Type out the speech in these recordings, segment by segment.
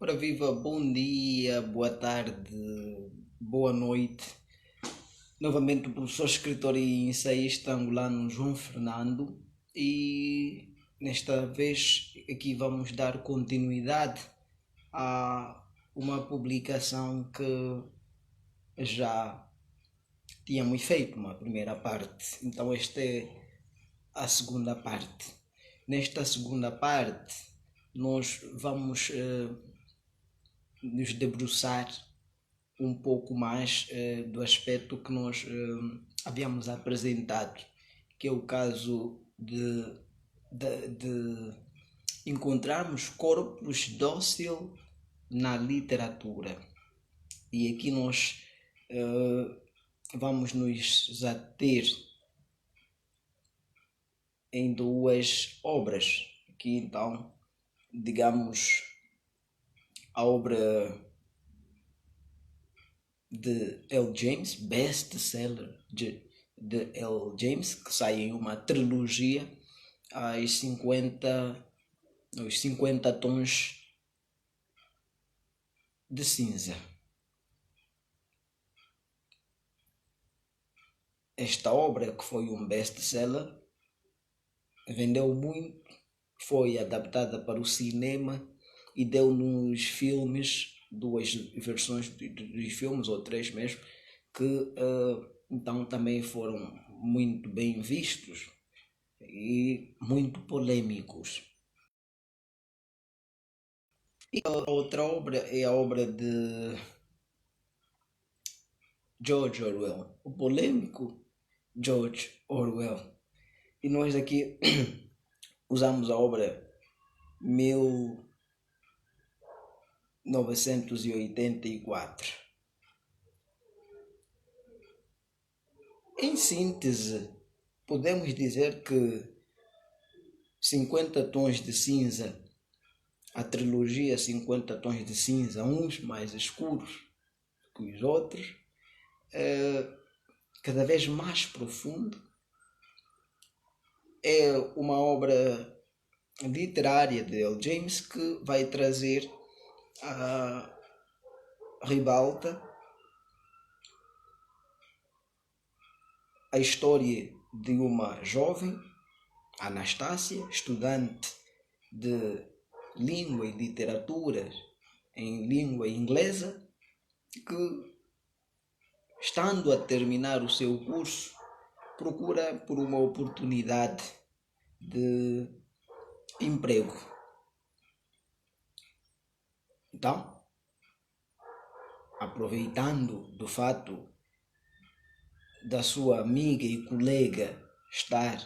Ora viva, bom dia, boa tarde, boa noite. Novamente o professor, escritor e ensaísta angolano João Fernando, e nesta vez aqui vamos dar continuidade a uma publicação que já tínhamos feito, uma primeira parte. Então esta é a segunda parte. Nesta segunda parte nós vamos nos debruçar um pouco mais do aspecto que nós havíamos apresentado, que é o caso de encontrarmos corpos dócil na literatura. E aqui nós vamos nos ater em duas obras. Aqui então, digamos, a obra de L. James, best-seller de L. James, que sai em uma trilogia, os 50 tons de cinza. Esta obra, que foi um best-seller, vendeu muito, foi adaptada para o cinema e deu nos filmes, duas versões dos filmes, ou três mesmo, que então também foram muito bem vistos e muito polêmicos. E a outra obra é a obra de George Orwell, o polêmico George Orwell. E nós aqui usamos a obra 1984. Em síntese, podemos dizer que 50 tons de cinza, a trilogia 50 tons de cinza, uns mais escuros que os outros, cada vez mais profundo, é uma obra literária de L. James que vai trazer a ribalta a história de uma jovem, Anastácia, estudante de língua e literatura em língua inglesa, que, estando a terminar o seu curso, procura por uma oportunidade de emprego. Então, aproveitando do fato da sua amiga e colega estar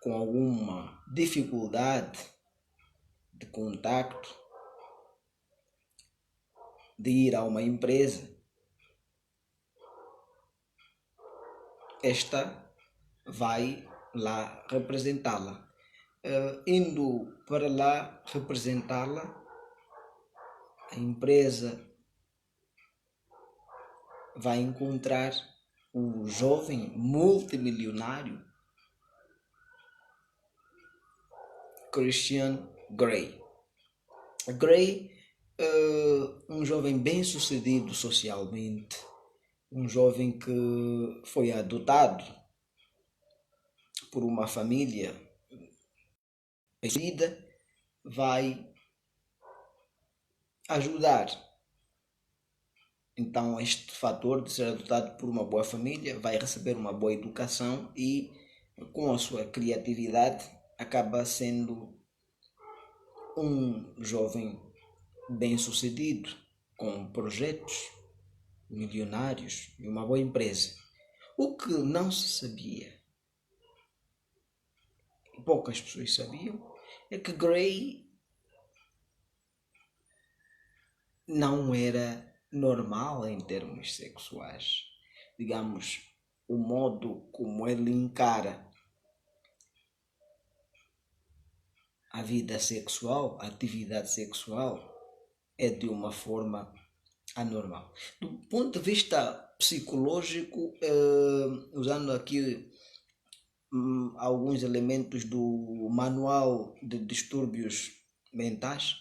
com alguma dificuldade de contacto, de ir a uma empresa, esta vai lá representá-la. Indo para lá representá-la, a empresa vai encontrar o jovem multimilionário Christian Grey. Grey, um jovem bem sucedido socialmente, um jovem que foi adotado por uma família bem-sucedida, vai ajudar. Então este fator de ser adotado por uma boa família, vai receber uma boa educação e, com a sua criatividade, acaba sendo um jovem bem-sucedido, com projetos milionários e uma boa empresa. O que não se sabia, poucas pessoas sabiam, é que Grey não era normal em termos sexuais. Digamos, o modo como ele encara a vida sexual, a atividade sexual, é de uma forma anormal. Do ponto de vista psicológico, usando aqui alguns elementos do Manual de Distúrbios Mentais,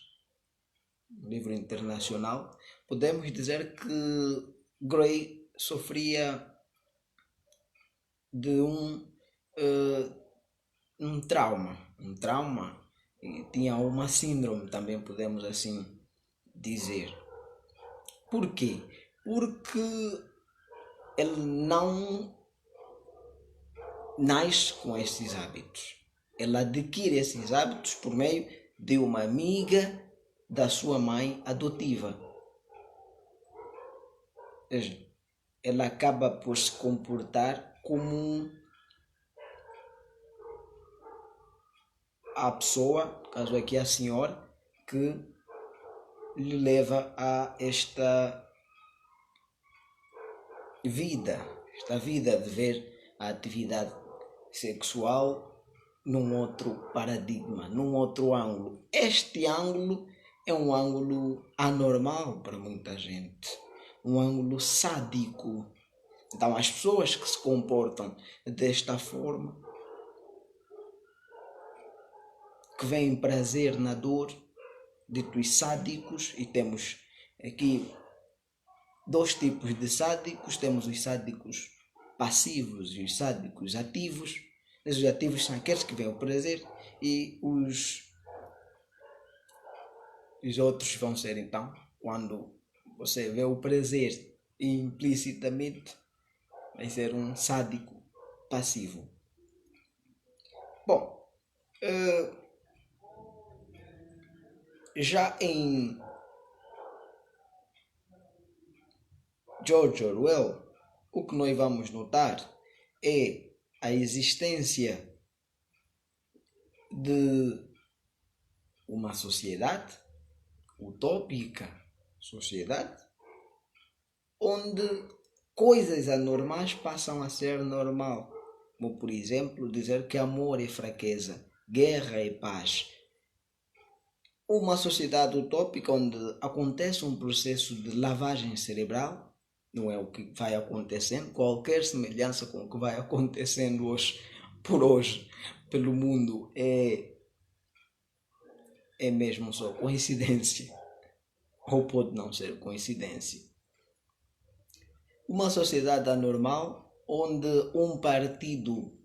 um livro internacional, podemos dizer que Gray sofria de um trauma, e tinha uma síndrome, também podemos assim dizer. Por quê? Porque ele não nasce com esses hábitos. Ele adquire esses hábitos por meio de uma amiga da sua mãe adotiva. Veja, ela acaba por se comportar como a pessoa, caso aqui a senhora, que lhe leva a esta vida de ver a atividade sexual num outro paradigma, num outro ângulo. Este ângulo é um ângulo anormal para muita gente, um ângulo sádico. Então, as pessoas que se comportam desta forma, que veem prazer na dor, ditos sádicos, e temos aqui dois tipos de sádicos: temos os sádicos passivos e os sádicos ativos. Os ativos são aqueles que veem o prazer, e os outros vão ser, então, quando você vê o prazer implicitamente, vai ser um sádico passivo. Bom, já em George Orwell, o que nós vamos notar é a existência de uma sociedade utópica, onde coisas anormais passam a ser normal, como por exemplo dizer que amor é fraqueza, guerra é paz. Uma sociedade utópica onde acontece um processo de lavagem cerebral, não é o que vai acontecendo. Qualquer semelhança com o que vai acontecendo hoje pelo mundo é mesmo só coincidência, ou pode não ser coincidência. Uma sociedade anormal onde um partido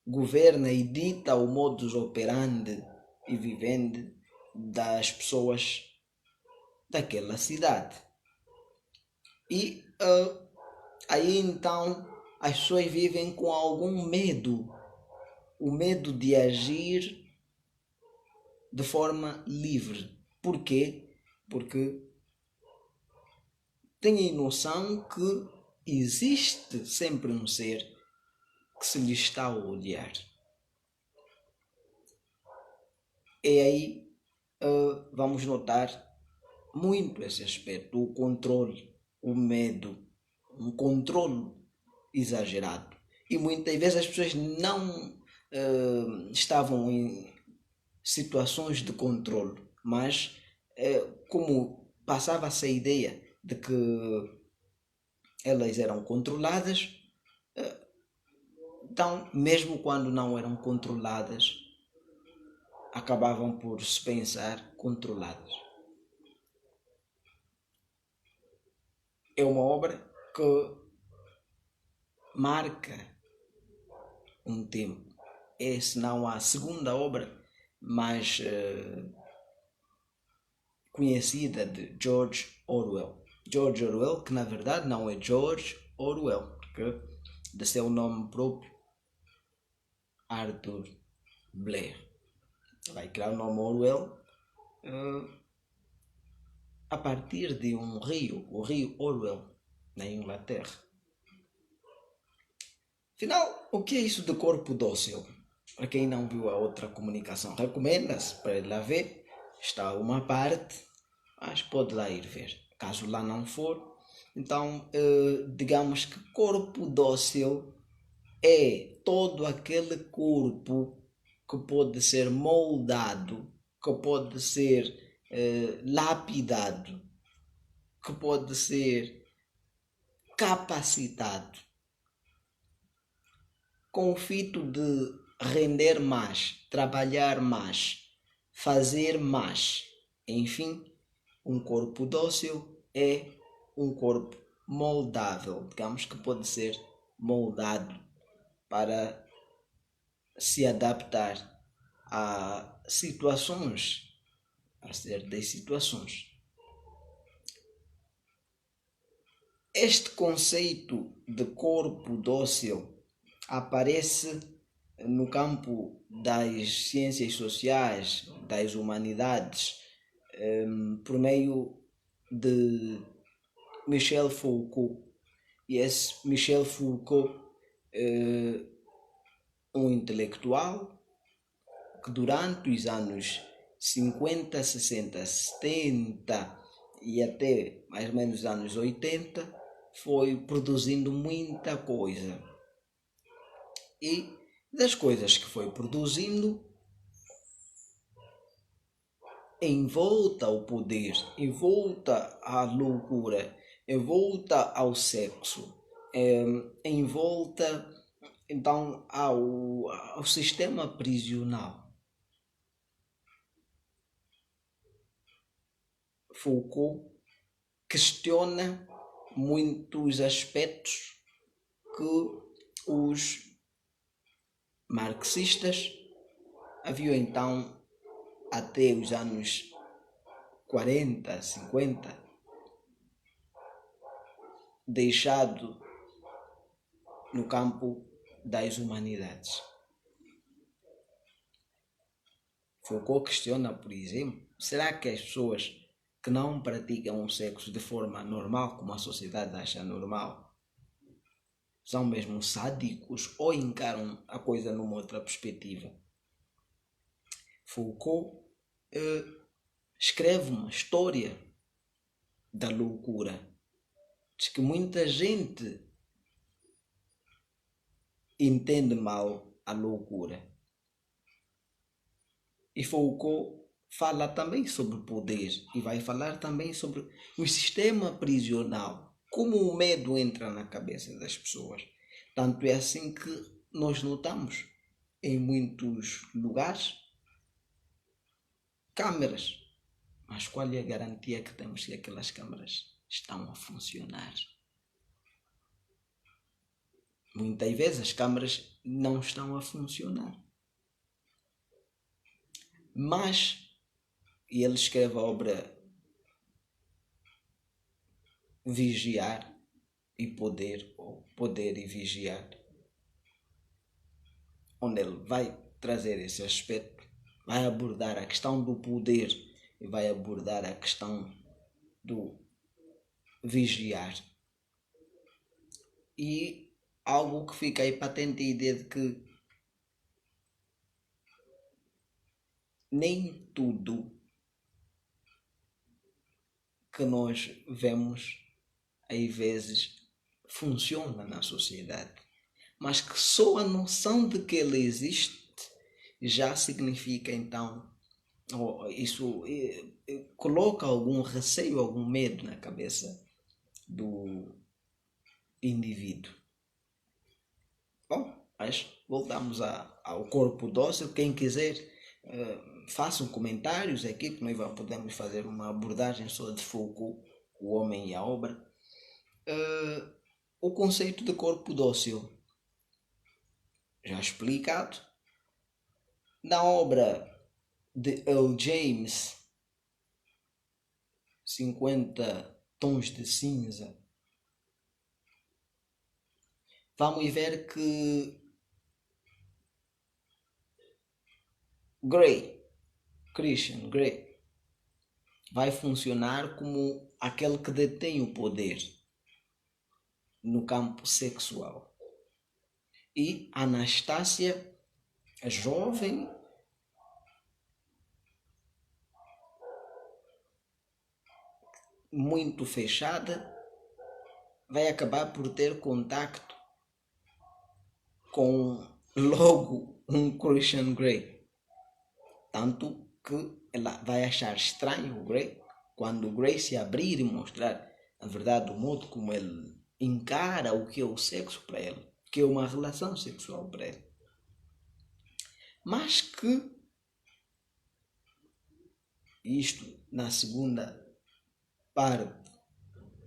governa e dita o modus operandi e vivendi das pessoas daquela cidade. E aí então as pessoas vivem com algum medo, o medo de agir de forma livre. Por quê? Porque têm noção que existe sempre um ser que se lhe está a olhar. E aí vamos notar muito esse aspecto, o controle, o medo, um controle exagerado. E muitas vezes as pessoas não estavam em situações de controle, mas como passava-se a ideia de que elas eram controladas, então mesmo quando não eram controladas, acabavam por se pensar controladas. É uma obra que marca um tempo. É, se não a segunda obra mais conhecida de George Orwell. George Orwell, que na verdade não é George Orwell, porque de seu nome próprio, Arthur Blair. Vai criar o nome Orwell a partir de um rio, o rio Orwell, na Inglaterra. Afinal, o que é isso de corpo dócil? Para quem não viu a outra comunicação, recomenda-se para ir lá ver. Está uma parte, mas pode lá ir ver. Caso lá não for, então digamos que corpo dócil é todo aquele corpo que pode ser moldado, que pode ser lapidado, que pode ser capacitado com o fito de render mais, trabalhar mais, fazer mais. Enfim, um corpo dócil é um corpo moldável, digamos que pode ser moldado para se adaptar a situações, a certas situações. Este conceito de corpo dócil aparece no campo das ciências sociais, das humanidades, por meio de Michel Foucault. E esse Michel Foucault, um intelectual que durante os anos 50, 60, 70 e até mais ou menos os anos 80 foi produzindo muita coisa. E das coisas que foi produzindo, em volta ao poder, em volta à loucura, em volta ao sexo, em volta então ao sistema prisional. Foucault questiona muitos aspectos que os marxistas haviam então até os anos 40, 50 deixado no campo das humanidades. Foucault questiona, por exemplo, será que as pessoas que não praticam o sexo de forma normal, como a sociedade acha normal, são mesmo sádicos ou encaram a coisa numa outra perspectiva? Foucault escreve uma história da loucura. Diz que muita gente entende mal a loucura. E Foucault fala também sobre poder e vai falar também sobre o sistema prisional, como o medo entra na cabeça das pessoas. Tanto é assim que nós notamos em muitos lugares câmeras, mas qual é a garantia que temos que aquelas câmeras estão a funcionar? Muitas vezes as câmeras não estão a funcionar. Mas, e ele escreve a obra Vigiar e Poder, ou Poder e Vigiar, onde ele vai trazer esse aspecto, vai abordar a questão do poder e vai abordar a questão do vigiar. E algo que fica aí patente é a ideia de que nem tudo que nós vemos às vezes funciona na sociedade, mas que só a noção de que ele existe já significa então, isso coloca algum receio, algum medo na cabeça do indivíduo. Bom, mas voltamos ao corpo dócil. Quem quiser, façam comentários aqui que nós podemos fazer uma abordagem só de Foucault, o homem e a obra. O conceito de corpo dócil já explicado na obra de L. James, 50 tons de cinza. Vamos ver que Christian Grey, vai funcionar como aquele que detém o poder no campo sexual. E Anastácia, a jovem, muito fechada, vai acabar por ter contacto com logo um Christian Grey. Tanto que ela vai achar estranho o Grey quando o Grey se abrir e mostrar a verdade do modo como ele encara o que é o sexo para ele, que é uma relação sexual para ele. Mas que isto na segunda parte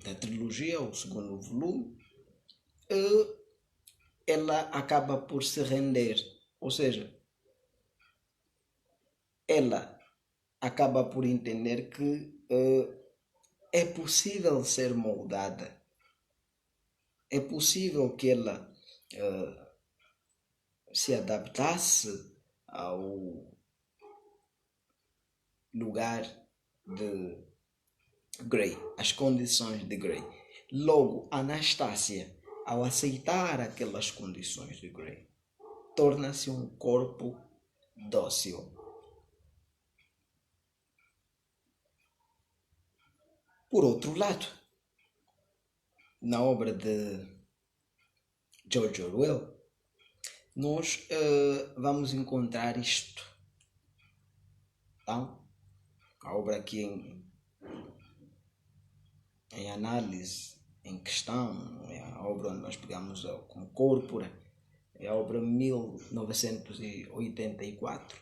da trilogia, o segundo volume, ela acaba por se render, ou seja, ela acaba por entender que é possível ser moldada, é possível que ela se adaptasse ao lugar de Grey, às condições de Grey. Logo, Anastácia, ao aceitar aquelas condições de Grey, torna-se um corpo dócil. Por outro lado, na obra de George Orwell, nós vamos encontrar isto. Então, a obra aqui em análise, em questão, é a obra onde nós pegamos como Corpora, é a obra 1984.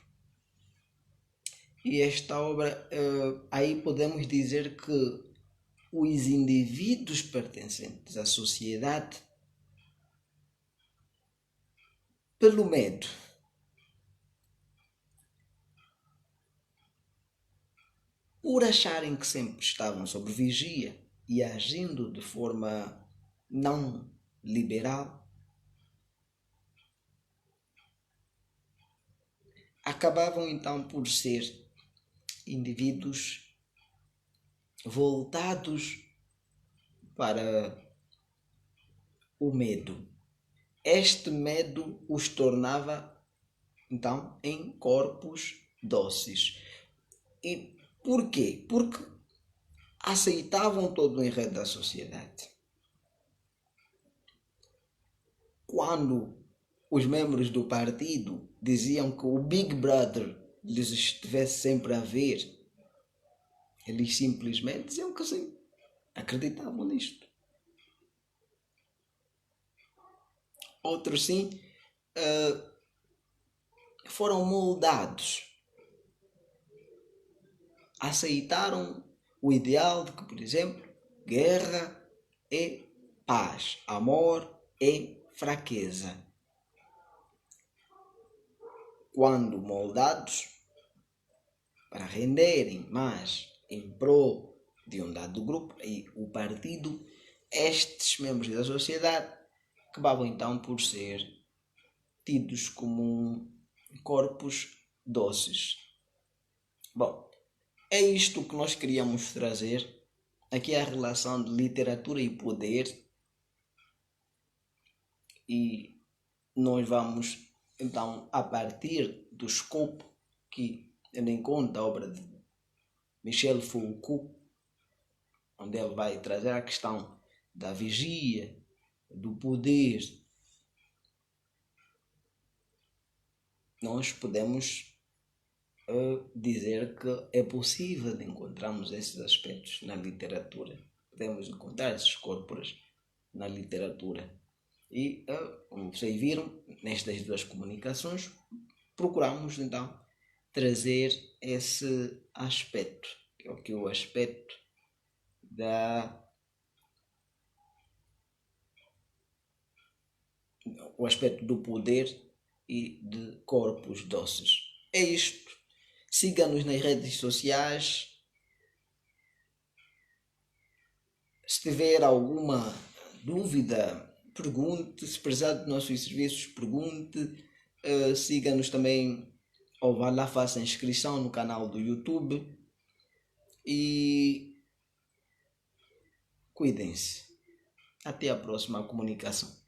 E esta obra, aí podemos dizer que os indivíduos pertencentes à sociedade, pelo medo, por acharem que sempre estavam sob vigia e agindo de forma não liberal, acabavam então por ser indivíduos voltados para o medo. Este medo os tornava então em corpos dóceis. E por quê? Porque aceitavam todo o enredo da sociedade. Quando os membros do partido diziam que o Big Brother lhes estivesse sempre a ver, eles simplesmente diziam que sim, acreditavam nisto. Outros sim, foram moldados, aceitaram o ideal de que, por exemplo, guerra é paz, amor é fraqueza. Quando moldados para renderem mais em prol de um dado grupo e o partido, estes membros da sociedade acabavam então por ser tidos como corpos doces. Bom, é isto que nós queríamos trazer. Aqui a relação de literatura e poder. E nós vamos, então, a partir do escopo que tendo em conta a obra de Michel Foucault, onde ele vai trazer a questão da vigia, do poder, nós podemos dizer que é possível encontrarmos esses aspectos na literatura. Podemos encontrar esses corpos na literatura. E, como vocês viram, nestas duas comunicações, procuramos então trazer esse aspecto, que é o que o aspecto o aspecto do poder e de corpos doces. É isto. Siga-nos nas redes sociais. Se tiver alguma dúvida, pergunte. Se precisar de nossos serviços, pergunte. Siga-nos também, ou vá lá, faça inscrição no canal do YouTube. E cuidem-se. Até a próxima comunicação.